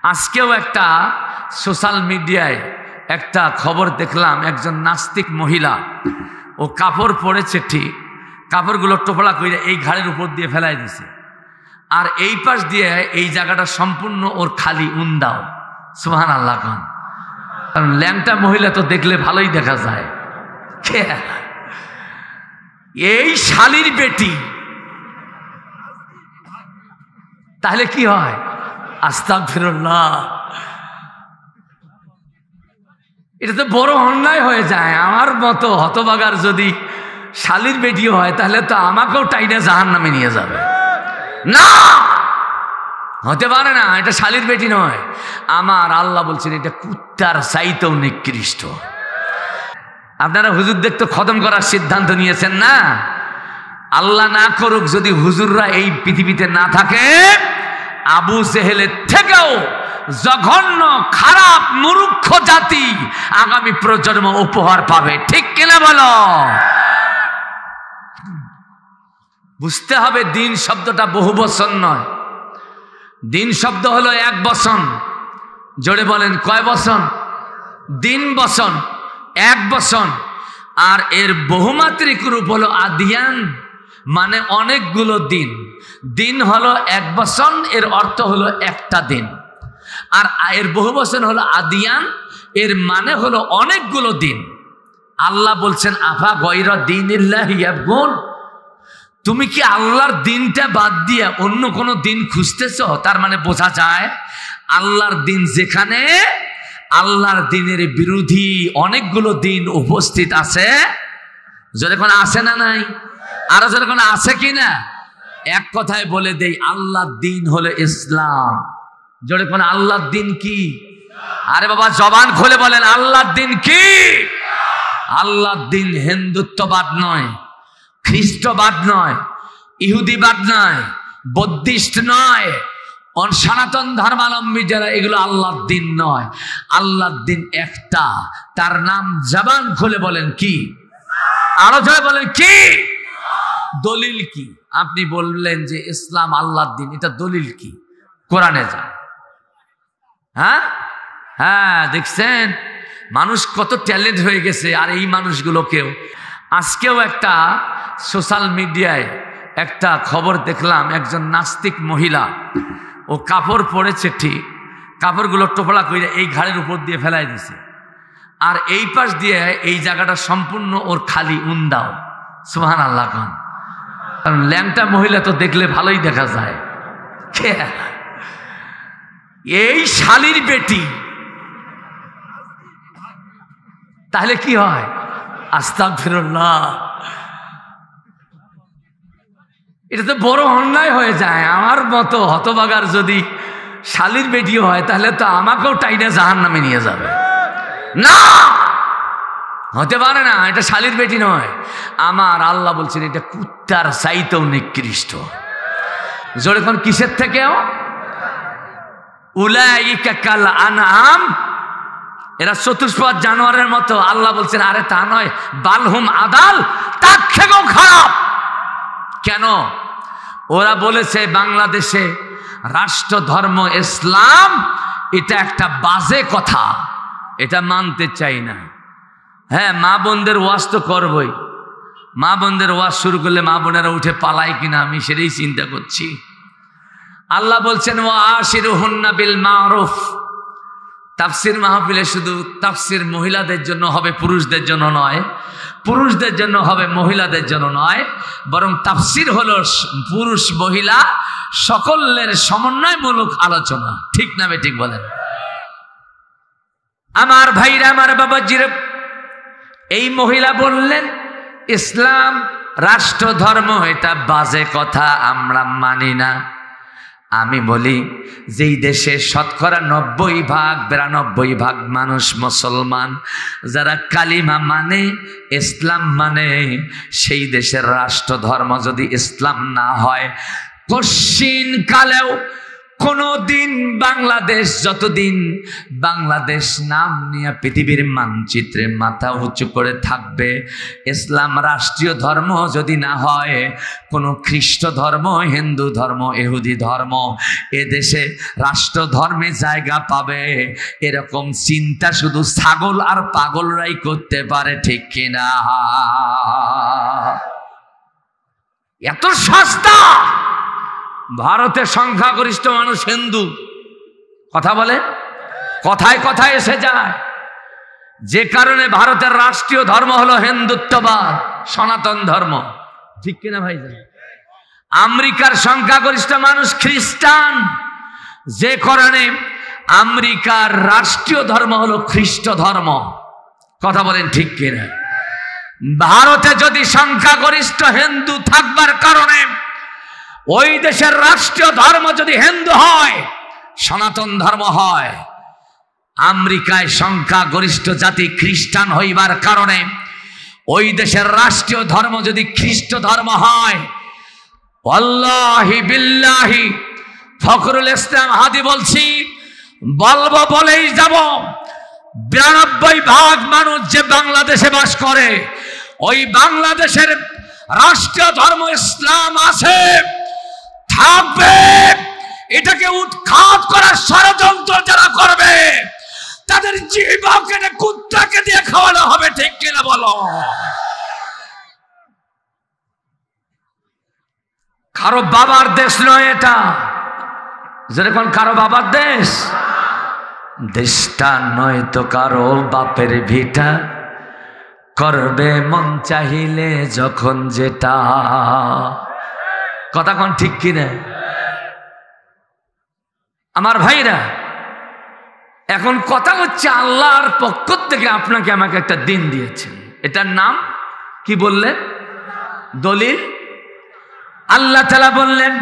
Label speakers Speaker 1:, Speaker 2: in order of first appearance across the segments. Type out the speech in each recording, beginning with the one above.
Speaker 1: আজকেও একটা সোশ্যাল মিডিয়ায় একটা খবর দেখলাম, একজন নাস্তিক মহিলা, ও কাপড় পরেছে ঠিক, কাপড়গুলো টোপলা করে এই ঘাড়ের উপর দিয়ে ফেলাই দিছে, আর এই পাশ দিয়ে এই জায়গাটা সম্পূর্ণ ওর খালি উন্দাও। সুবহানাল্লাহ খান। কারণ ল্যাংটা মহিলা তো দেখলে ভালোই দেখা যায়। এই শালির বেটি, তাহলে কি হয়? আস্তাগফিরুল্লাহ। এটা তো বড় অন্যায় হয়ে যায়। আমার মতো হতভাগার যদি শালির বেটিও হয়, তাহলে তো আমাকেও টাইনে জাহান্নামে নিয়ে যাবে। না, হতে পারে না। এটা শালির বেটি নয়। আমার আল্লাহ বলছেন এটা কুত্তার চাইতেও নিকৃষ্ট। আপনারা হুজুর দেখতে খতম করার সিদ্ধান্ত নিয়েছেন না? আল্লাহ না করুক যদি হুজুররা এই পৃথিবীতে না থাকে, আবু জেহেলের থেকেও জঘন্য খারাপ মূর্খ জাতি আগামী প্রজন্ম উপহার পাবে। ঠিক কিনা বলো? বুঝতে হবে দিন শব্দটা বহু বচন নয়। দিন শব্দ হলো এক বচন। জোরে বলেন কয় বচন? দিন বচন, এক বচন। আর এর বহুমাত্রিক রূপ হলো আদিয়ান, মানে অনেকগুলো দিন। দিন হলো এক বচন, এর অর্থ হলো একটা দিন। আর এর বহু বচন হলো আদিয়ান, এর মানে হলো অনেকগুলো দিন। আল্লাহ বলছেন আফা গয়রা দীনিল্লাহি ইয়াবগুন, তুমি কি আল্লাহর দিনটা বাদ দিয়ে অন্য কোনো দিন খুঁজতেছো? তার মানে বোঝা যায় আল্লাহর দিন যেখানে, আল্লাহর দিনের বিরোধী অনেকগুলো দিন উপস্থিত আছে। যখন আসে না নাই, আরো যখন আছে কিনা, এক কথায় বলে দেই আল্লাহর দিন হলো ইসলাম। জোরে কোন আল্লাহর দিন কি? আরে বাবা জবান খুলে বলেন আল্লাহর দিন কি? আল্লাহর দিন হিন্দুত্ববাদ নয়, খ্রিস্টবাদ নয়, ইহুদিবাদ নয়, বৌদ্ধিস্ট নয়, সনাতন ধর্মাবলম্বী যারা, এগুলো আল্লাহর দিন নয়। আল্লাহর দিন একটা, তার নাম জবান খুলে বলেন কি? আরো জোরে বলেন কি? দলিল কি? আপনি বললেন যে ইসলাম আল্লাহর দিন, এটা দলিল কি? কোরআনে যান। হ্যাঁ হ্যাঁ, দেখছেন মানুষ কত ট্যালেন্ট হয়ে গেছে। আর এই মানুষগুলোকেও আজকেও একটা সোশ্যাল মিডিয়ায় একটা খবর দেখলাম, একজন নাস্তিক মহিলা, ও কাপড় পরেছে ঠিক, কাপড়গুলো টোপলা করে এই ঘাড়ের উপর দিয়ে ফেলাই দিছে, আর এই পাশ দিয়ে এই জায়গাটা সম্পূর্ণ ওর খালি উন্দাও। সুবহানাল্লাহ খান। কারণ ল্যাংটা মহিলা তো দেখলে ভালোই দেখা যায়। এই শালির বেটি, তাহলে কি হয়? আস্তাগফিরুল্লাহ। এটা তো বড় অন্যায় হয়ে যায়। আমার মতো হতভাগার যদি শালির বেটিও হয়, তাহলে তো আমাকেও টাইনে জাহান্নামে নিয়ে যাবে। না, হতে পারে না। এটা শালির বেটি নয়। আমার আল্লাহ বলছেন এটা কুত্তার চাইতেও নিকৃষ্ট। জোরে কোন কিসের থেকেও? উলাইকা কাল আনআম, এরা চতুষ্পদ জানোয়ারের মতো। আল্লাহ বলছেন আরে তা নয়, বালহুম আদাল, তার থেকেও খারাপ। কেন? ওরা বলেছে বাংলাদেশে রাষ্ট্র ধর্ম ইসলাম, এটা একটা বাজে কথা, এটা মানতে চাই না। হ্যাঁ, মা বোনদের ওয়াজ তো করবই। মা বোনদের ওয়াজ শুরু করলে মা বোনেরা উঠে পালায় কিনা, আমি সেটাই চিন্তা করছি। আল্লাহ বলছেন ওয়া আশিরুহুন্না বিল মারুফ। তাফসির মাহফিলে শুধু তাফসির মহিলাদের জন্য হবে, পুরুষদের জন্য নয়। পুরুষদের জন্য হবে, মহিলাদের জন্য নয়। বরং তাফসির হলো পুরুষ মহিলা সকলের সমন্বয়মূলক আলোচনা। ঠিক না বেঠিক বলেন? আমার ভাইরা, আমার বাবাজিরা, এই মহিলা বললেন ইসলাম রাষ্ট্র ধর্ম এটা বাজে কথা, আমরা মানি না। আমি বলি যেই দেশে শতকরা 90-92% মানুষ মুসলমান, যারা কালিমা মানে, ইসলাম মানে, সেই দেশের রাষ্ট্র ধর্ম যদি ইসলাম না হয়, কশিন কালেও কোনো দিন বাংলাদেশ, যতদিন বাংলাদেশ নাম নিয়ে পৃথিবীর মানচিত্রে মাথা উঁচু করে থাকবে, ইসলাম রাষ্ট্রীয় ধর্ম যদি না হয়, কোনো খ্রিস্ট ধর্ম, হিন্দু ধর্ম, ইহুদি ধর্ম এদেশে রাষ্ট্র ধর্মে জায়গা পাবে, এরকম চিন্তা শুধু ছাগল আর পাগলরাই করতে পারে, ঠিক কিনা? এত সস্তা। ভারতের সংখ্যাগরিষ্ঠ মানুষ হিন্দু, কথা বলে, কথায় কথায় এসে যায়, যে কারণে ভারতের রাষ্ট্রীয় ধর্ম হলো হিন্দুত্ববাদ, সনাতন ধর্ম, ঠিক কিনা ভাই? আমেরিকার সংখ্যাগরিষ্ঠ মানুষ খ্রিস্টান, যে কারণে আমেরিকার রাষ্ট্রীয় ধর্ম হলো খ্রিস্ট ধর্ম, কথা বলেন ঠিক কিনা? ভারতে যদি সংখ্যাগরিষ্ঠ হিন্দু থাকবার কারণে ওই দেশের রাষ্ট্রীয় ধর্ম যদি হিন্দু হয়, সনাতন ধর্ম হয়, আমেরিকায় সংখ্যাগরিষ্ঠ জাতি খ্রিস্টান হইবার কারণে ওই দেশের রাষ্ট্রীয় ধর্ম যদি খ্রিস্ট ধর্ম হয়, আল্লাহি বিল্লাহি ফখরুল ইসলাম হাদি বলছি, বলবো বলেই যাব, 92% মানুষ যে বাংলাদেশে বাস করে, ওই বাংলাদেশের রাষ্ট্রীয় ধর্ম ইসলাম আছে, থাকবে। এটাকে উৎখাত করার ষড়যন্ত্র যারা করবে, তাদের জিহ্বা কেটে কুত্তাকে দিয়ে খাওয়ানো হবে, ঠিক কিনা বলো? কারো বাবার দেশ নয় এটা, যেরকম কারো বাবার দেশ, দেশটা নয় তো কারো বাপের ভিটা, করবে মন চাহিলে যখন যেটা, কথা কোন ঠিক কিনা? আমার ভাইরা, এখন কথা হচ্ছে, আল্লাহর পক্ষ থেকে আপনাকে আমাকে একটা দিন দিয়েছেন, এটার নাম কি বললেন? দলিল। আল্লাহ তাআলা বললেন,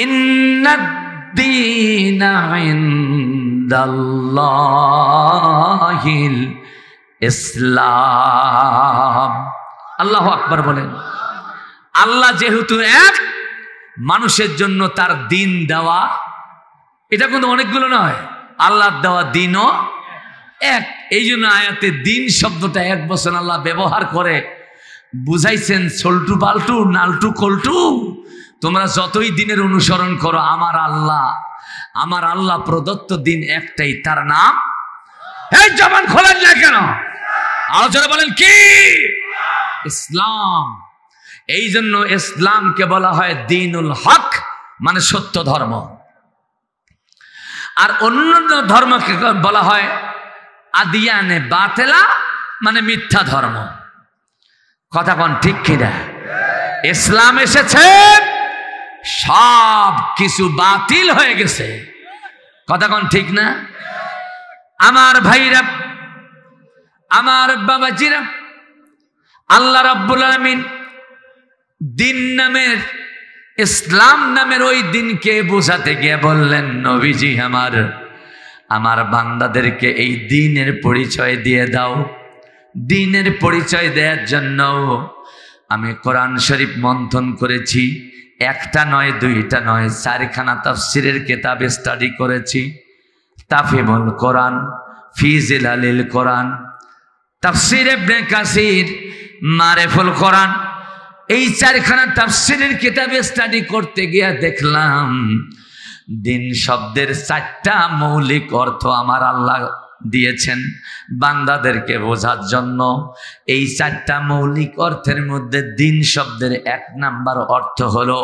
Speaker 1: ইন্নাদ-দীনা ইনদাল্লাহিল ইসলাম। আল্লাহু আকবার বলেন। আল্লাহ যেহেতু এক, মানুষের জন্য তার দিন দেওয়া, এটা কিন্তু অনেকগুলো নয়, আল্লাহর দেওয়া দিনও এক। এই জন্য আয়াতে দিন শব্দটা এক বছর আল্লাহ ব্যবহার করে বুঝাইছেন, সল্টু পাল্টু নালটু কল্টু, তোমরা যতই দিনের অনুসরণ করো, আমার আল্লাহ প্রদত্ত দিন একটাই, তার নাম, এই জবান খোলেন না কেন? আলোচনা বলেন কি? ইসলাম। এই জন্য ইসলামকে বলা হয় দ্বীনুল হক, মানে সত্য ধর্ম। আর অন্যান্য ধর্মকে বলা হয় আদিয়ানে বাতেলা, মানে মিথ্যা ধর্ম, কথা কোন ঠিক কিনা? ইসলাম এসেছে, সব কিছু বাতিল হয়ে গেছে, কথা কোন ঠিক না? আমার ভাইরা, আমার বাবাজিরা, আল্লাহ রাব্বুল আলামিন দিন নামের, ইসলাম নামের ওই দিনকে বোঝাতে গিয়ে বললেন, নবীজি আমার বান্দাদেরকে এই দিনের পরিচয় দিয়ে দাও। দিনের পরিচয় দেওয়ার জন্য আমি কোরআন শরীফ মন্থন করেছি, একটা নয়, দুইটা নয়, 4খানা তাফসিরের কিতাব স্টাডি করেছি। তাফহিমুল কোরআন, ফি জিলালিল কোরআন, তাফসির ইবনে কাসির, মারিফুল কোরআন, এই 4খানা তাফসিরের কিতাবে স্টাডি করতে গিয়ে দেখলাম, দিন শব্দের 4টা মৌলিক অর্থ আমার আল্লাহ দিয়েছেন বান্দাদেরকে বোঝার জন্য। এই 4টা মৌলিক অর্থের মধ্যে দিন শব্দের 1 নাম্বার অর্থ হলো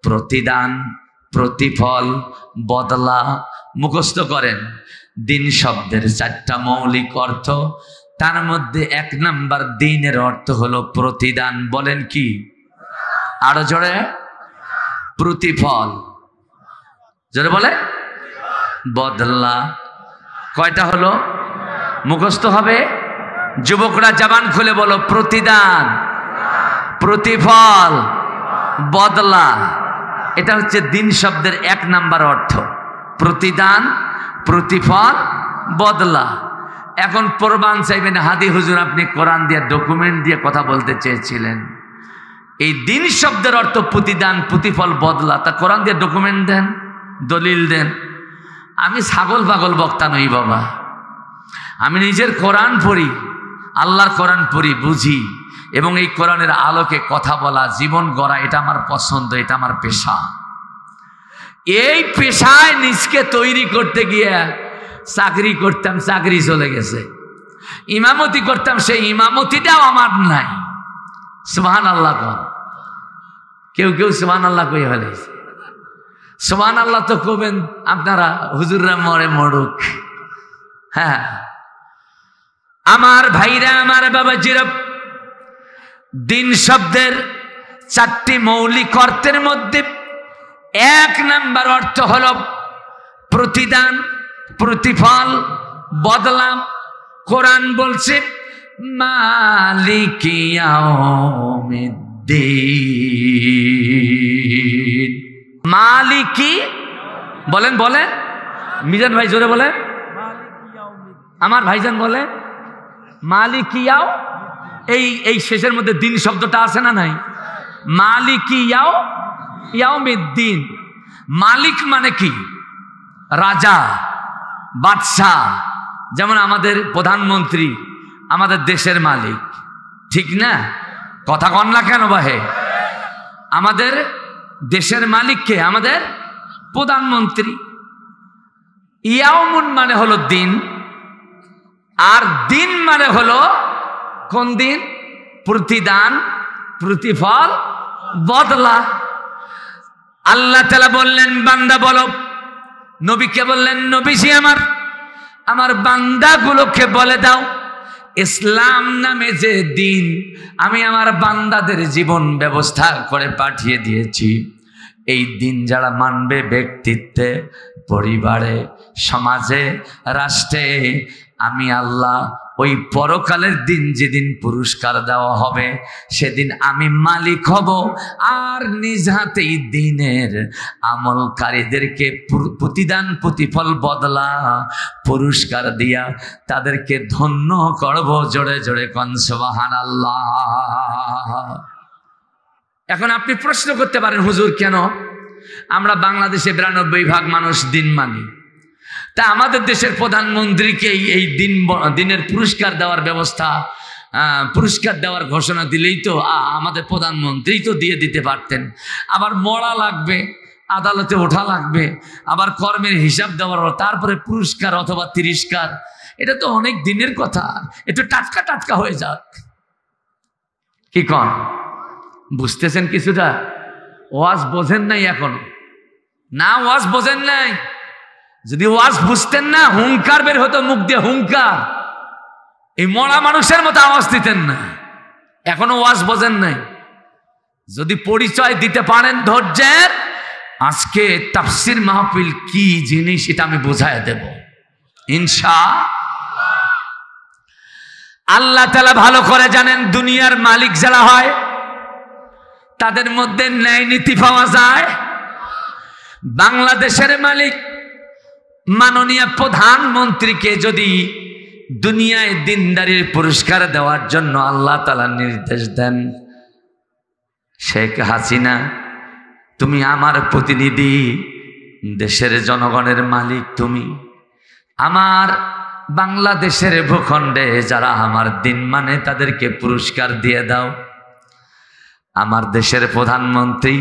Speaker 1: প্রতিদান, প্রতিফল, বদলা। মুখস্থ করেন, দিন শব্দের 4টা মৌলিক অর্থ, তার মধ্যে 1 নাম্বার দিনের অর্থ হলো প্রতিদান। বলেন কি? আরো জোরে, প্রতিফল। জোরে বলে, বদলা। কয়টা হলো? মুখস্থ হবে। যুবকরা জবান খুলে বলো, প্রতিদান, প্রতিফল, বদলা। এটা হচ্ছে দিন শব্দের 1 নাম্বার অর্থ, প্রতিদান, প্রতিফল, বদলা। এখন প্রমাণ চাইবেন, হাদি হুজুর আপনি কোরআন দিয়ে ডকুমেন্ট দিয়ে কথা বলতে চেয়েছিলেন, এই দিন শব্দের অর্থ প্রতিদান, প্রতিফল, বদলা, তা কোরআন দিয়ে ডকুমেন্ট দেন। দলিল দেন। আমি ছাগল পাগল বক্তা নই বাবা, আমি নিজের কোরআন পড়ি, আল্লাহর কোরআন পড়ি, বুঝি, এবং এই কোরআনের আলোকে কথা বলা, জীবন গড়া, এটা আমার পছন্দ, এটা আমার পেশা। এই পেশায় নিজকে তৈরি করতে গিয়ে চাকরি করতাম, চাকরি চলে গেছে। ইমামতি করতাম, সেই ইমামতিটাও আমার নাই। সুবহানাল্লাহ কর। কেউ কেউ সুবহানাল্লাহ কইয়া ফেলেছে। সুবহানাল্লাহ তো কবেন আপনারা, হুজুররা মরে মরুক। হ্যাঁ আমার ভাইরা, আমার বাবাজিরা, দিন শব্দের 4টি মৌলিক অর্থের মধ্যে 1 নাম্বার অর্থ হলো প্রতিদান, প্রতিফল, বদলা। কোরআন বলছে মালিকি ইয়াউমিদ্দিন। মালিকি বলেন, বলেন মিজান ভাই, জোরে বলেন। আমার ভাইজান বলে মালিকি ইয়াও। এই শেষের মধ্যে দিন শব্দটা আছে না নাই? মালিকি ইয়াউমিদ্দিন। মালিক মানে কি? রাজা, বাদশাহ। যেমন আমাদের প্রধানমন্ত্রী আমাদের দেশের মালিক, ঠিক না? কথা কন না কেন বাহে? আমাদের দেশের মালিক কে? আমাদের প্রধানমন্ত্রী। ইয়াউমুন মানে হলো দিন, আর দিন মানে হলো কোন দিন? প্রতিদান, প্রতিফল, বদলা। আল্লাহ তাআলা বললেন বান্দা বলো, নবীকে বললেন নবীজি আমার বান্দাগুলোকে বলে দাও, ইসলাম নামে যে দিন আমি আমার বান্দাদের জীবন ব্যবস্থা করে পাঠিয়ে দিয়েছি, এই দিন যারা মানবে, ব্যক্তিত্বে, পরিবারে, সমাজে, রাষ্ট্রে, আমি আল্লাহ ওই পরকালের দিন যেদিন পুরস্কার দেওয়া হবে, সেদিন আমি মালিক হব, আর নিজ হাতেই দিনের আমলকারীদেরকে প্রতিদান, প্রতিফল, বদলা, পুরস্কার দিয়া তাদেরকে ধন্য করব। জোরে জোরে কোন সুবহানাল্লাহ। এখন আপনি প্রশ্ন করতে পারেন, হুজুর কেন আমরা বাংলাদেশে 92% মানুষ দিন মানি, তা আমাদের দেশের প্রধানমন্ত্রীকে এই দিনের পুরস্কার দেওয়ার ব্যবস্থা, পুরস্কার দেওয়ার ঘোষণা দিলেই তো আমাদের প্রধানমন্ত্রী তো দিয়ে দিতে পারতেন। আবার মরা লাগবে, আদালতে ওঠা লাগবে, আবার কর্মের হিসাব দেওয়ার, তারপরে পুরস্কার অথবা তিরস্কার। এটা তো অনেক দিনের কথা, একটু টাটকা টাটকা হয়ে যাক। কি কন? বুঝতেছেন কিছুটা? ওয়াজ বোঝেন নাই এখনো? না, ওয়াজ বোঝেন নাই। যদি ওয়াজ বুঝতেন না, হুঙ্কার বের হতো মুখ দিয়ে, হুঙ্কার। এই মরা মানুষের মতো আওয়াজ দিতেন না। এখনো ওয়াজ বোঝেন নাই। যদি পরিচয় দিতে পারেন ধৈর্যের, আজকে তাফসীর মাহফিল কি জিনিস এটা আমি বোঝায় দেব ইনশাআল্লাহ। আল্লাহ তাআলা ভালো করে জানেন, দুনিয়ার মালিক যারা হয় তাদের মধ্যে ন্যায় নীতি পাওয়া যায়। বাংলাদেশের মালিক মাননীয় প্রধানমন্ত্রীকে যদি দুনিয়ায় দিনদারির পুরস্কার দেওয়ার জন্য আল্লাহ তাআলা নির্দেশ দেন, শেখ হাসিনা তুমি আমার প্রতিনিধি, দেশের জনগণের মালিক তুমি, আমার বাংলাদেশের ভূখণ্ডে যারা আমার দিন মানে তাদেরকে পুরস্কার দিয়ে দাও। আমার দেশের প্রধানমন্ত্রী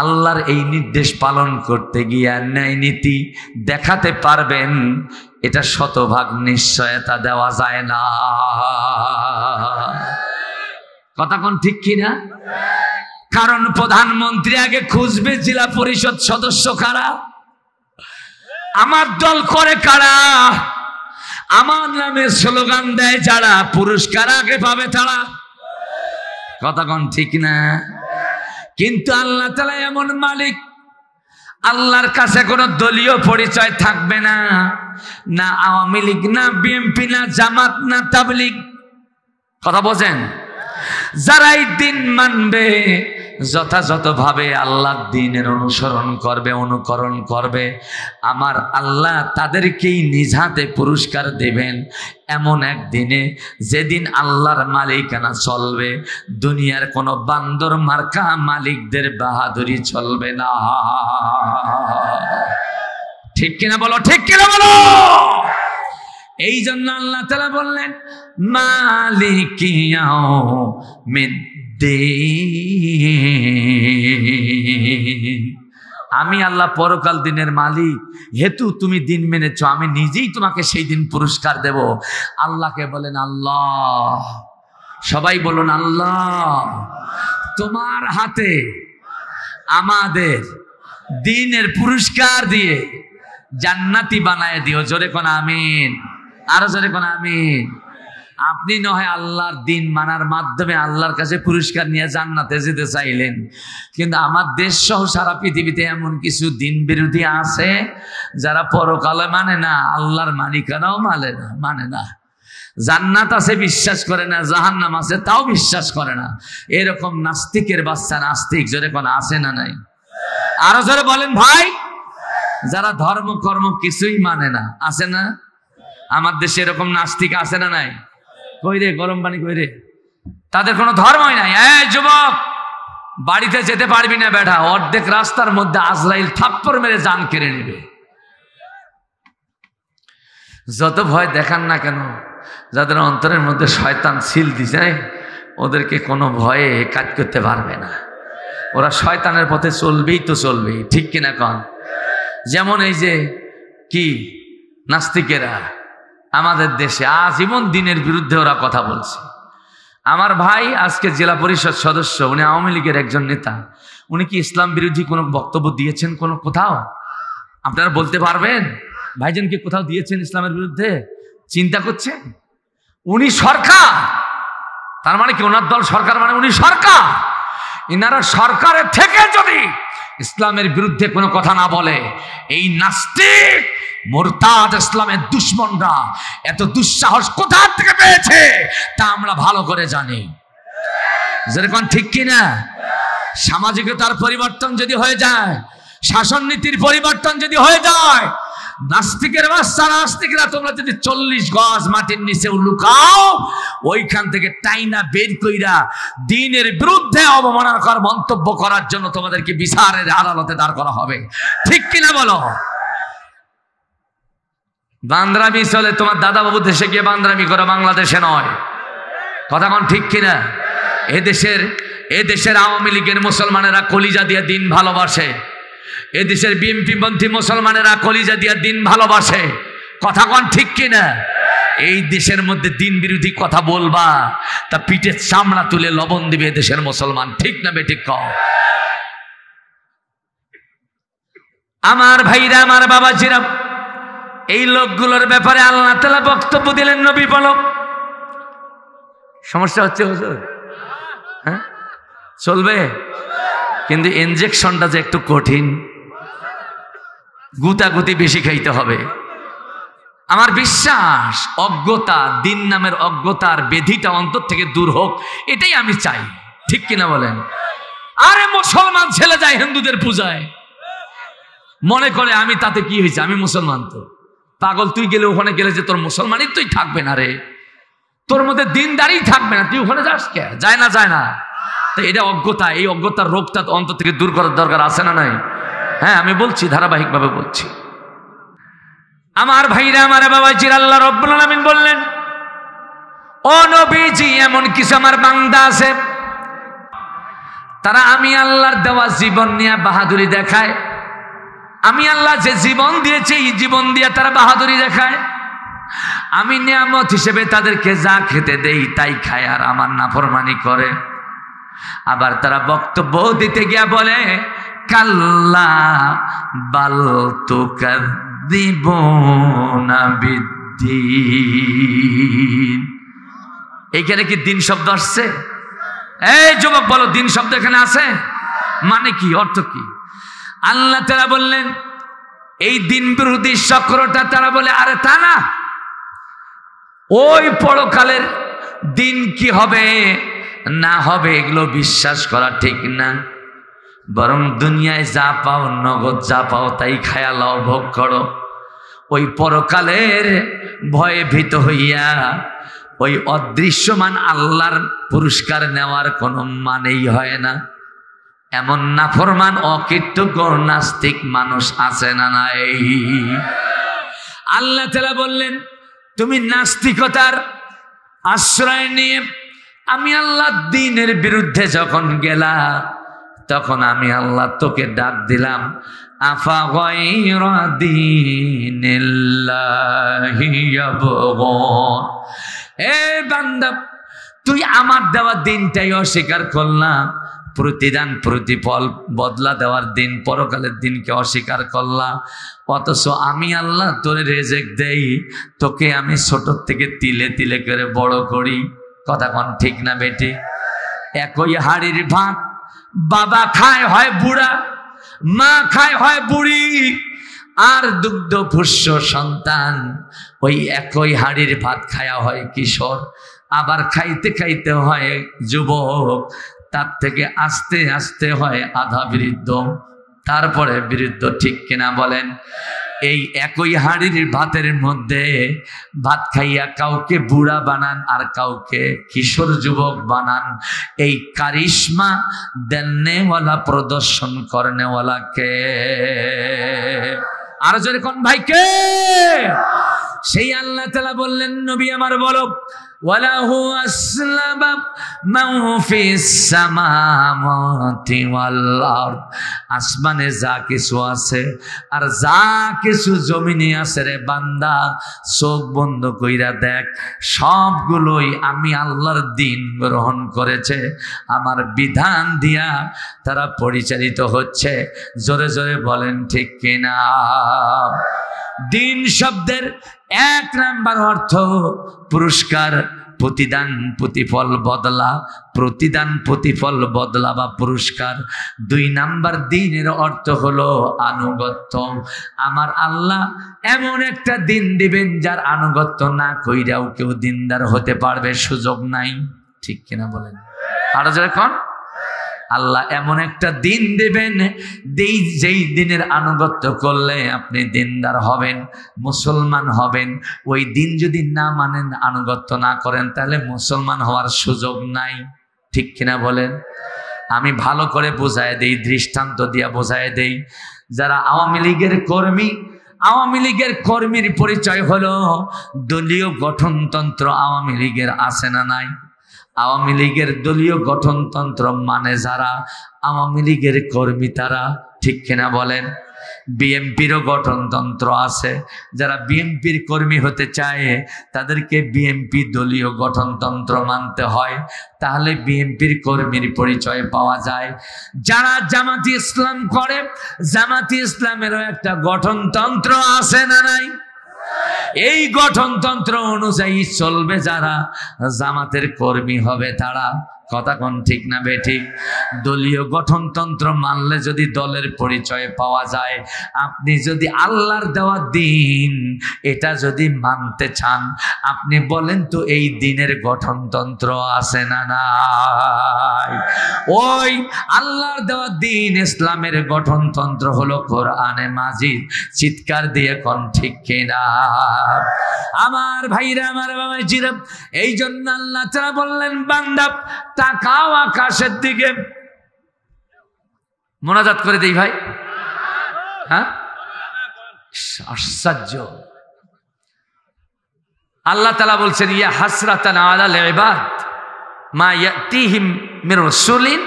Speaker 1: আল্লাহর এই নির্দেশ পালন করতে গিয়ে ন্যায় নীতি দেখাতে পারবেন, এটা শতভাগ নিশ্চয়তা দেওয়া যায় না। কথা কোন ঠিক কিনা? কারণ প্রধানমন্ত্রী আগে খুঁজবে জেলা পরিষদ সদস্য কারা, আমার দল করে কারা, আমার নামে স্লোগান দেয় যারা, পুরস্কার আগে পাবে তারা। কথা কোন ঠিক না? কিন্তু আল্লাহ তাআলা এমন মালিক, আল্লাহর কাছে কোনো দলীয় পরিচয় থাকবে না, না আওয়ামী লীগ, না বিএনপি, না জামাত, না তাবলীগ। কথা বোঝেন? যারাই দিন মানবে, যথাযথভাবে আল্লাহর দ্বীনের অনুসরণ করবে, অনুকরণ করবে, আমার আল্লাহ তাদেরকেই নিজ হাতে পুরস্কার দেবেন এমন একদিনে, যেদিন আল্লাহর মালিকানা চলবে, দুনিয়ার কোনো বান্দর মার্কা মালিকদের বাহাদুরি চলবে না। ঠিক কিনা বলো, ঠিক কিনা বলো। এই জন্য আল্লাহ তাআলা বললেন মালিকিয়াউমিদ্দিন, আমি আল্লাহ পরকাল দিনের মালিক, হেতু তুমি দিন মেনেছ, আমি নিজেই তোমাকে সেই দিন পুরস্কার দেব। আল্লাহকে বলেন আল্লাহ, সবাই বলুন আল্লাহ, তোমার হাতে আমাদের দিনের পুরস্কার দিয়ে জান্নাতি বানায় দিও। জোরে কোন আমিন, আরো জোরে কোন আমিন। আপনি নয় আল্লাহর দিন মানার মাধ্যমে আল্লাহর কাছে পুরস্কার নিয়ে জান্নাতে যেতে চাইলেন, কিন্তু আমার দেশ সহ সারা পৃথিবীতে এমন কিছু দিন বিরোধী আছে যারা পরকালে মানে না, আল্লাহর মালিকানাও মানে না। জান্নাত আছে বিশ্বাস করে না, জাহান্নাম আছে তাও বিশ্বাস করে না। এরকম নাস্তিকের বাচ্চা নাস্তিক জোরে কোন আছে না নাই? আরো জোরে বলেন ভাই। যারা ধর্ম কর্ম কিছুই মানে না, আছে না? আমার দেশে এরকম নাস্তিক আছে না নাই? কই রে, গরম পানি কই রে? তাদের কোনো ধর্মই নাই। এই যুবক, বাড়িতে যেতে পারবি না বেটা, অর্ধেক রাস্তার মধ্যে আজরাইল থাপ্পড় মেরে জান কেড়ে নেবে। যত ভয় দেখান না কেন, যাদের অন্তরের মধ্যে শয়তান সিল দিছে, ওদেরকে কোনো ভয়ে কাজ করতে পারবে না। ওরা শয়তানের পথে চলবেই তো চলবেই, ঠিক কিনা কন? যেমন এই যে কি নাস্তিকেরা আমাদের দেশে আজীবন দিনের বিরুদ্ধে ওরা কথা বলছে। আমার ভাই আজকে জেলা পরিষদ সদস্য, উনি আওয়ামী লীগের একজন নেতা। উনি কি ইসলাম বিরোধী কোনো বক্তব্য দিয়েছেন কোনো কোথাও? আপনারা বলতে পারবেন ভাইজান কি কোথাও দিয়েছেন ইসলামের বিরুদ্ধে? চিন্তা করছেন? উনি সরকার, তার মানে কি ওনার দল সরকার, মানে উনি সরকার। ইনারা সরকারের থেকে যদি ইসলামের বিরুদ্ধে কোনো কথা না বলে, এই নাস্তিক মুরতাদ ইসলামের দুশমনরা এত দুঃসাহস কোথা থেকে পেয়েছে তা আমরা ভালো করে জানি। যেরকম ঠিক কিনা? সামাজিকতার পরিবর্তন যদি হয়ে যায়, শাসন নীতির পরিবর্তন যদি হয়ে যায়, নাস্তিকের বাচ্চা নাস্তিকরা তোমরা যদি 40 গজ মাটির নিচে লুকাও, ওইখান থেকে টাইনা বের কইরা দ্বীনের বিরুদ্ধে অবমাননাকর মন্তব্য করার জন্য তোমাদেরকে বিচারের আদালতে দাঁড় করা হবে। ঠিক কিনা বলো? বান্দরামি চলে, তোমার দাদা বাবু দেশে গিয়ে বান্দরামি করো, বাংলাদেশে নয়। কথা কোন ঠিক কিনা? এদেশের আওয়ামী লীগের মুসলমানেরা কলিজা দিয়ে দিন ভালোবাসে, এদেশের বিএনপি পন্থী মুসলমানেরা কলিজা দিয়ে দিন ভালোবাসে। কথা কোন ঠিক কিনা? এই দেশের মধ্যে দিন বিরোধী কথা বলবা, তা পিঠে চামড়া তুলে লবণ দিবে দেশের মুসলমান। ঠিক না বেঠিক কও? আমার ভাইরা, আমার বাবাজিরা, এই লোকগুলোর ব্যাপারে আল্লাহ তাআলা বক্তব্য দিলেন, নবী বলো। সমস্যা হচ্ছে হুজুর? হ্যাঁ চলবে, কিন্তু ইনজেকশনটা যে একটু কঠিন, গুতাগুতি বেশি খাইতে হবে। আমার বিশ্বাস অজ্ঞতা, দিন নামের অজ্ঞতার বেধিটা অন্তর থেকে দূর হোক, এটাই আমি চাই। ঠিক কিনা বলেন? আরে মুসলমান ছেলে যায় হিন্দুদের পূজায়, মনে করে আমি তাতে কি হয়েছে, আমি মুসলমান। তো পাগল, তুই গেলে ওখানে গেলে যে তোর মুসলমানই তুই থাকবে না রে, তোর মধ্যে দিনদারি থাকবে না, তুই ওখানে যাস কে? যায় না, যায় না। তো এটা অজ্ঞতা, এই অজ্ঞতার রোগটা অন্তর থেকে দূর করার দরকার আছে না নাই? হ্যাঁ আমি বলছি, ধারাবাহিকভাবে বলছি। আমার ভাইরা, আমার বাবাজির, আল্লাহ রাব্বুল আলামিন বললেন, ও নবীজি, এমন কিছু আমার বান্দা আছে, তারা আমি আল্লাহর দেওয়া জীবন নিয়ে বাহাদুরি দেখায়। আমি আল্লাহ যে জীবন দিয়েছি, এই জীবন দিয়ে তারা বাহাদুরি দেখায়। আমি নিয়ামত হিসেবে তাদেরকে যা খেতে দেই তাই খায়, আর আমার নাফরমানি করে। আবার তারা বক্তব্য দিতে গিয়া বলে, কাল্লা বাল তুকাযযিবুনা বিদ্দীন। এইখানে কি দিন শব্দ আসছে? এই যুবক বলো, দিন শব্দ এখানে আছে মানে কি, অর্থ কি? আল্লাহ তাআলা বললেন, এই দিন বিরোধী চক্রটা তারা বলে, আরে তা না, ওই পরকালের দিন কি হবে না হবে এগুলো বিশ্বাস করা ঠিক না। বরং দুনিয়ায় যা পাও, নগদ যা পাও তাই খায়া লও, ভোগ করো। ওই পরকালের ভয়ে ভীত হইয়া ওই অদৃশ্যমান আল্লাহর পুরস্কার নেওয়ার কোনো মানেই হয় না। এমন নাফরমান অকৃতজ্ঞ নাস্তিক মানুষ আছে না নাই? আল্লাহ তাআলা বললেন, তুমি নাস্তিকতার আশ্রয় নিয়ে আমি আল্লাহ দ্বীনের বিরুদ্ধে যখন গেলা, তখন আমি আল্লাহ তোকে ডাক দিলাম, আফা গায়রা দীনিল্লাহি ইয়াবগুন। এ বান্দা, তুই আমার দেওয়া দিনটাই অস্বীকার করলাম, প্রতিদান প্রতিফল বদলা দেওয়ার দিন, পরকালের দিনকে অস্বীকার করলাম। অথচ আমি আল্লাহ তোরে রেজেক দেই, তোকে আমি ছোট থেকে তিলে তিলে করে বড় করি। কথা কোন ঠিক না বেটি? একই হাড়ির ভাত বাবা খায় হয় বুড়া, মা খায় হয় বুড়ি, আর দুগ্ধ পুষ্য সন্তান ওই একই হাড়ির ভাত খায়া হয় কিশোর, আবার খাইতে খাইতে হয় যুবক, তার থেকে আস্তে আস্তে হয় আধা বৃদ্ধ, তারপরে বৃদ্ধ। ঠিক কিনা বলেন? এই একই হাড়ির ভাতের মধ্যে ভাত খাইয়া কাউকে বুড়া বানান আর কাউকে কিশোর যুবক বানান। এই কারিশমা দেননেওয়ালা, প্রদর্শন করনেওয়ালা কে? আর জোরে কোন ভাই কে? সেই আল্লাহ তাআলা বললেন, নবী আমার বলো, ওয়ালাহু আসলামা মান ফিস সামাওয়াতি ওয়াল আরদ। আসমানে যা কিছু আছে আর যা কিছু জমিনে আছে রে বান্দা, চোখ বন্ধ কইরা দেখ, সবগুলোই আমি আল্লাহর দ্বীন গ্রহণ করেছে, আমার বিধান দিয়া তারা পরিচালিত হচ্ছে। জোরে জোরে বলেন ঠিক কিনা? দ্বীন শব্দের এক নাম্বার অর্থ পুরস্কার, প্রতিদান প্রতিফল বদলা, প্রতিদান প্রতিফল বদলা বা পুরস্কার। দুই নাম্বার দ্বীনের অর্থ হলো আনুগত্য। আমার আল্লাহ এমন একটা দিন দিবেন যার আনুগত্য না কইরাও কেউ দিনদার হতে পারবে, সুযোগ নাই। ঠিক কিনা বলেন? আর যখন আল্লাহ এমন একটা দিন দেবেন, যেই দিনের আনুগত্য করলে আপনি দিনদার হবেন, মুসলমান হবেন। ওই দিন যদি না মানেন, আনুগত্য না করেন, তাহলে মুসলমান হওয়ার সুযোগ নাই। ঠিক কিনা বলেন? আমি ভালো করে বোঝায় দেই, দৃষ্টান্ত দিয়া বোঝায় দেই। যারা আওয়ামী লীগের কর্মী, আওয়ামী লীগের কর্মীর পরিচয় হলো দলীয় গঠনতন্ত্র। আওয়ামী লীগের আছে না নাই? আওয়ামী লীগের দলীয় গঠনতন্ত্র মানে যারা আওয়ামী লীগের কর্মী তারা। ঠিক কিনা বলেন? বিএনপিরও গঠনতন্ত্র আছে। যারা বিএনপির কর্মী হতে চায় তাদেরকে বিএনপি দলীয় গঠনতন্ত্র মানতে হয়, তাহলে বিএনপির কর্মীর পরিচয় পাওয়া যায়। যারা জামাতি ইসলাম করে, জামাতি ইসলামেরও একটা গঠনতন্ত্র আছে না নাই? এই গঠনতন্ত্র অনুযায়ী চলবে যারা জামাতের কর্মী হবে তারা। কথা কোন ঠিক না বেঠিক? দলীয় গঠনতন্ত্র মানলে যদি দলের পরিচয় পাওয়া যায়, আপনি যদি আল্লাহর দেওয়া দিন এটা যদি মানতে চান, আপনি বলেন তো এই দিনের গঠনতন্ত্র আছে না নাই? ওই আল্লাহর দেওয়া দিন ইসলামের গঠনতন্ত্র হলো কোরআনে মাজিদ। চিৎকার দিয়ে কোন ঠিক কিনা? আমার ভাইরা, আমার বাবাজিরা, এই জন্য আল্লাহ তাআলা বললেন, বান্দা তাকাও আকাশের দিকে। মোনাজাত করে দেই ভাই। হ্যাঁ, আশ্চর্য। আল্লাহ তাআলা বলছেন, ইয়া হাসরাতান আলাল ইবাদ মা ইয়াতিহিম মির রাসূলিন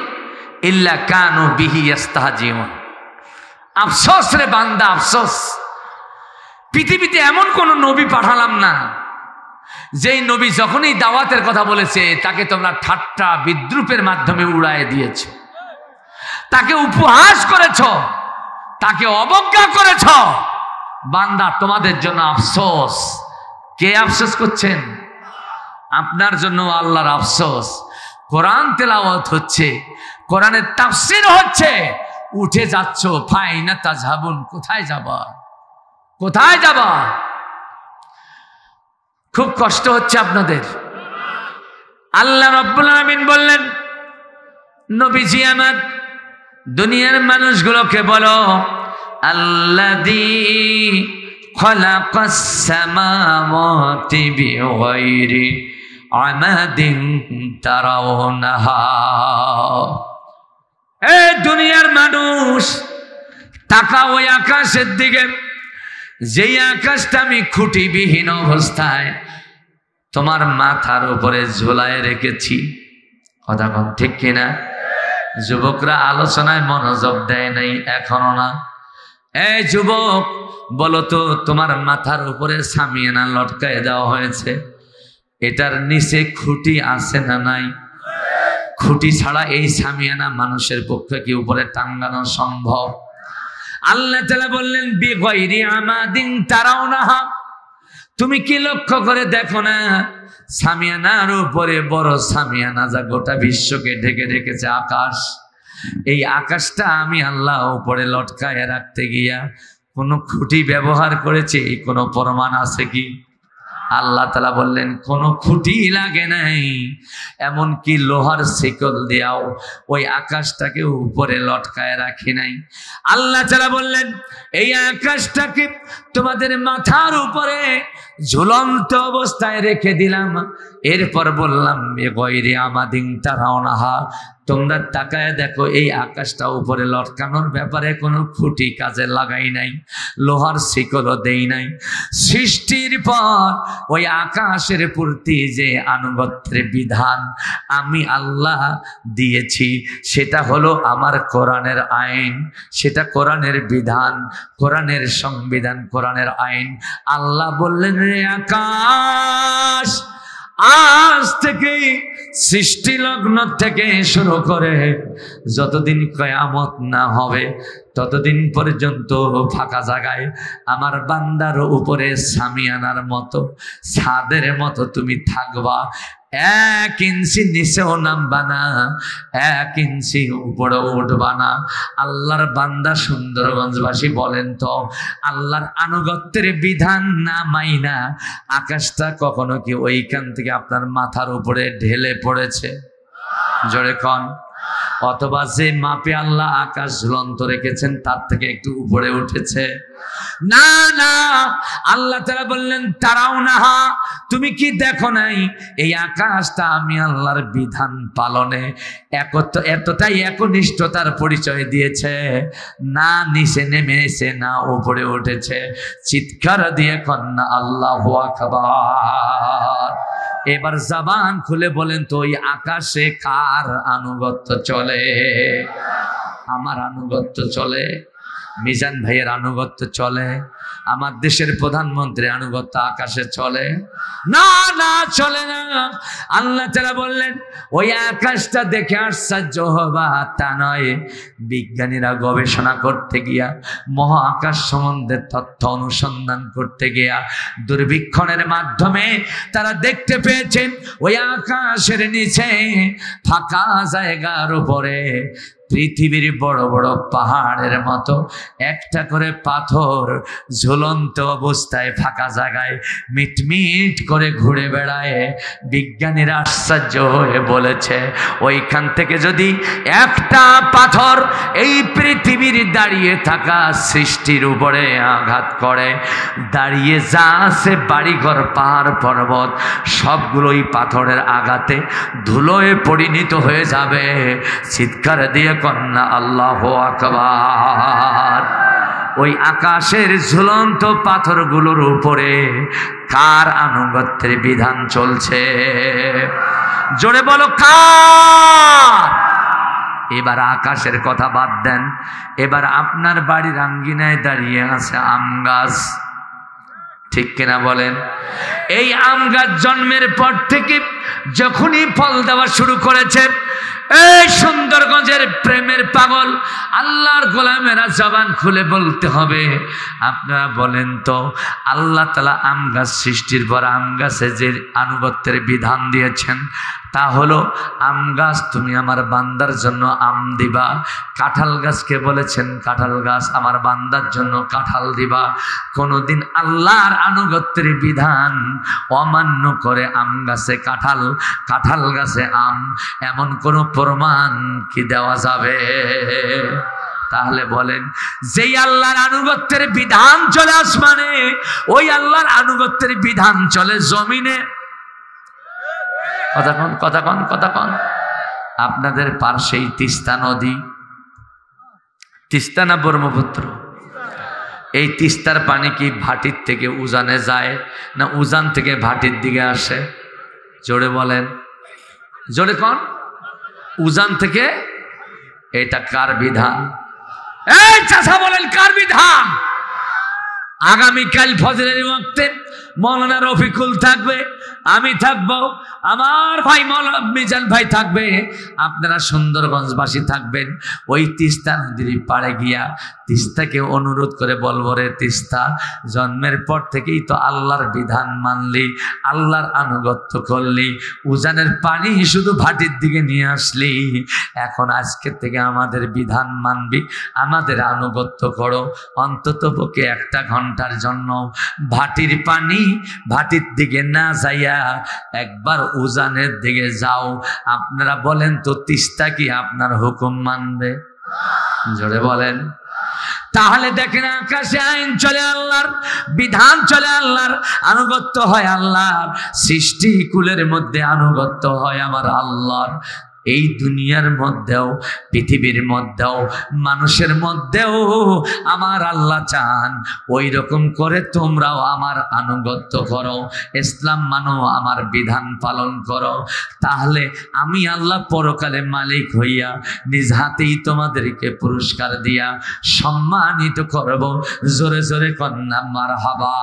Speaker 1: ইল্লা কানু বিহি ইস্তাহজিউন। আফসোস রে বান্দা, আফসোস। পৃথিবীতে এমন কোন নবী পাঠালাম না যেই নবী যখনই দাওয়াতের কথা বলেছে তাকে তোমরা ঠাট্টা বিদ্রুপের মাধ্যমে উড়ায় দিয়েছ, তাকে উপহাস করেছ, তাকে অবজ্ঞা করেছ। বান্দা, তোমাদের জন্য আফসোস। কে আফসোস করছেন? আপনার জন্য আল্লাহর আফসোস। কোরআন তেলাওয়াত হচ্ছে, কোরআনের তাফসীর হচ্ছে, উঠে যাচ্ছ, ফাইনা তাজহাবুন। কোথায় যাবা? কোথায় যাবা? খুব কষ্ট হচ্ছে আপনাদের। আল্লাহ রাব্বুল আলামিন বললেন, নবীজি আমার দুনিয়ার মানুষগুলোকে বলো, আল্লাযী খালাকাস সামাওয়াতি বিগাইরি আমাদিন তারাউনাহা। এই দুনিয়ার মানুষ তাকাও ওই আকাশের দিকে, যেই আকাশটা আমি খুঁটিবিহীন অবস্থায় তোমার মাথার উপরে ঝোলায় রেখেছি। কথা কন ঠিক কিনা? যুবকরা আলোচনায় মনোযোগ দেয় নাই এখনো না। এই যুবক বলো তো, তোমার মাথার উপরে সামিয়ানা লটকায় দেওয়া হয়েছে, এটার নিচে খুঁটি আছে না নাই? খুঁটি ছাড়া এই সামিয়ানা মানুষের পক্ষে কি উপরে টাঙ্গানো সম্ভব? আল্লাহ তাআলা বললেন, বিগাইরি আমাদিন তারাউনাহা। তুমি কি লক্ষ্য করে দেখো না, সামিয়ানার উপরে বড় সামিয়ানা যা গোটা বিশ্বকে ঢেকে রেখেছে আকাশ, এই আকাশটা আমি আল্লাহ উপরে লটকায় রাখতে গিয়া কোনো খুঁটি ব্যবহার করেছে, কোনো প্রমাণ আছে কি? আল্লাহ তাআলা বললেন, কোনো খুঁটি লাগে নাই, এমনকি লোহার শিকল দিয়াও ওই আকাশটাকে উপরে লটকায় রাখি নাই। আল্লাহ তাআলা বললেন, এই আকাশটাকে তোমাদের মাথার উপরে ঝুলন্ত অবস্থায় রেখে দিলাম। এরপর বললাম, বিগাইরি আমাদিন তারাউনাহা, তোমরা তাকায় দেখো এই আকাশটা উপরে লটকানোর ব্যাপারে কোনো খুঁটি কাজে লাগাই নাই, লোহার শিকলও দেই নাই। সৃষ্টির পর ওই আকাশের প্রতি যে আনুগত্যের বিধান আমি আল্লাহ দিয়েছি, সেটা হলো আমার কোরআনের আইন, সেটা কোরআনের বিধান, কোরআনের সংবিধান, কোরআনের আইন। আল্লাহ বললেন, রে আকাশ, আজ থেকে সৃষ্টি লগ্ন থেকে শুরু করে যতদিন কিয়ামত না হবে ততদিন পর্যন্ত ফাঁকা জায়গায় আমার বান্দার উপরে সামিয়ানার মতো, ছাদের মতো তুমি থাকবা। 1 ইঞ্চি নিচেও নামবা না, 1 ইঞ্চি উপরেও উঠবা না। আল্লাহর বান্দা সুন্দরগঞ্জবাসী বলেন তো, আল্লাহর আনুগত্যের বিধান না মাইনা আকাশটা কখনো কি ওইখান থেকে আপনার মাথার উপরে ঢেলে পড়েছে? জোরে কন। অথবা যে মাপে আল্লাহ আকাশ ঝুলন্ত রেখেছেন তার থেকে একটু উপরে উঠেছে? না না, আল্লাহ তাআলা বললেন, তারাউনাহা, তুমি কি দেখো নাই এই আকাশটা আমি আল্লাহর বিধান পালনে এতটাই একনিষ্ঠতার পরিচয় দিয়েছে, না নিচে নেমেছে না উপরে উঠেছে। চিৎকার দিয়ে কন্যা আল্লাহু আকবার। এবার জবান খুলে বলেন তো, ওই আকাশে কার আনুগত্য চলে? আমার আনুগত্য চলে, মিজান ভাইয়ের আনুগত্য চলে, আমার দেশের প্রধানমন্ত্রীর আনুগত্য আকাশে চলে? না না, চলে না। আল্লাহ তাআলা বললেন, ওই আকাশটা দেখে আশ্চর্য হবা তা নয়, বিজ্ঞানীরা গবেষণা করতে গিয়া, মহাকাশ সম্বন্ধে তথ্য অনুসন্ধান করতে গিয়া দূরবীক্ষণের মাধ্যমে তারা দেখতে পেয়েছেন ওই আকাশের নিচে ফাঁকা জায়গার উপরে পৃথিবীর বড় বড় পাহাড়ের মতো একটা করে পাথর ঝুলন্ত অবস্থায় ফাঁকা জায়গায় মিটমিট করে ঘুরে বেড়ায়। বিজ্ঞানীরা আশ্চর্য হয়ে বলেছে, ওইখান থেকে যদি একটা পাথর এই পৃথিবীর দাঁড়িয়ে থাকা সৃষ্টির উপরে আঘাত করে, দাঁড়িয়ে যা আছে বাড়িঘর পাহাড় পর্বত সবগুলোই পাথরের আঘাতে ধুলোয় পরিণত হয়ে যাবে। চিৎকার দিয়ে কন্যা আল্লাহু আকবার। ওই আকাশের ঝুলন্ত পাথরগুলোর উপরে কার আনুগত্যের বিধান চলছে? জোরে বলো, কার? এবার আকাশের কথা বাদ দেন, এবার আপনার বাড়ির আঙ্গিনায় দাঁড়িয়ে আছে আম গাছ, ঠিক কিনা বলেন? এই আম গাছ জন্মের পর থেকে যখনই ফল দেওয়া শুরু করেছে, এই সুন্দরগঞ্জের প্রেমের পাগল আল্লাহর গোলামেরা জবান খুলে বলতে হবে, আপনারা বলেন তো, আল্লাহ তাআলা আম গাছ সৃষ্টির পর আম গাছে যে আনুগত্যের বিধান দিয়েছেন তা হলো আম গাছ, তুমি আমার বান্দার জন্য আম দিবা। কাঁঠাল গাছকে বলেছেন কাঁঠাল গাছ, আমার বান্দার জন্য কাঁঠাল দিবা। কোনোদিন আল্লাহর আনুগত্যের বিধান অমান্য করে আম গাছে কাঁঠাল, কাঁঠাল গাছে আম, এমন কোনো প্রমাণ কি দেওয়া যাবে? তাহলে বলেন, যেই আল্লাহর আনুগত্যের বিধান চলে আসমানে, ওই আল্লাহর আনুগত্যের বিধান চলে জমিনে। কথা কন। আপনাদের পার্শ্বেই তিস্তা নদী, তিস্তা না ব্রহ্মপুত্র? এই তিস্তার পানি কি ভাটির থেকে উজানে যায় না উজান থেকে ভাটির দিকে আসে? জোরে বলেন, জোরে কন। উজান থেকে। এটা কার বিধান? এই চাচা বলেন কার বিধান? আগামীকাল ফজরের ওয়াক্তে মৌলানা রফিকুল থাকবে, আমি থাকবো, আমার ভাই মৌলানা মিজান ভাই থাকবে, আপনারা সুন্দরগঞ্জবাসী থাকবেন। ওই তিস্তা নদীর পাড়ে গিয়া তিস্তাকে অনুরোধ করে বলবো, রে তিস্তা, জন্মের পর থেকেই তো আল্লাহর বিধান মানলি, আল্লাহর আনুগত্য করলি, উজানের পানি শুধু ভাটির দিকে নিয়ে আসলি, এখন আজকে থেকে আমাদের বিধান মানবি, আমাদের আনুগত্য করো। অন্তত পক্ষে 1 ঘন্টার জন্য ভাটির পানি ভাটির দিকে না যাইয়া একবার উজানের দিকে যাও। আপনারা বলেন তো, তিস্তা কি আপনার হুকুম মানবে? জোরে বলেন। তাহলে দেখেন, আকাশে আইন চলে আল্লাহর, বিধান চলে আল্লাহর, আনুগত্য হয় আল্লাহর, সৃষ্টি কুলের মধ্যে আনুগত্য হয় আমার আল্লাহর। এই দুনিয়ার মধ্যেও, পৃথিবীর মধ্যেও, মানুষের মধ্যেও আমার আল্লাহ চান ওই রকম করে তোমরাও আমার আনুগত্য করো, ইসলাম মানো, আমার বিধান পালন করো। তাহলে আমি আল্লাহ পরকালে মালিক হইয়া নিজ হাতেই তোমাদেরকে পুরস্কার দিয়া সম্মানিত করব। জোরে জোরে কন্যা মারহাবা।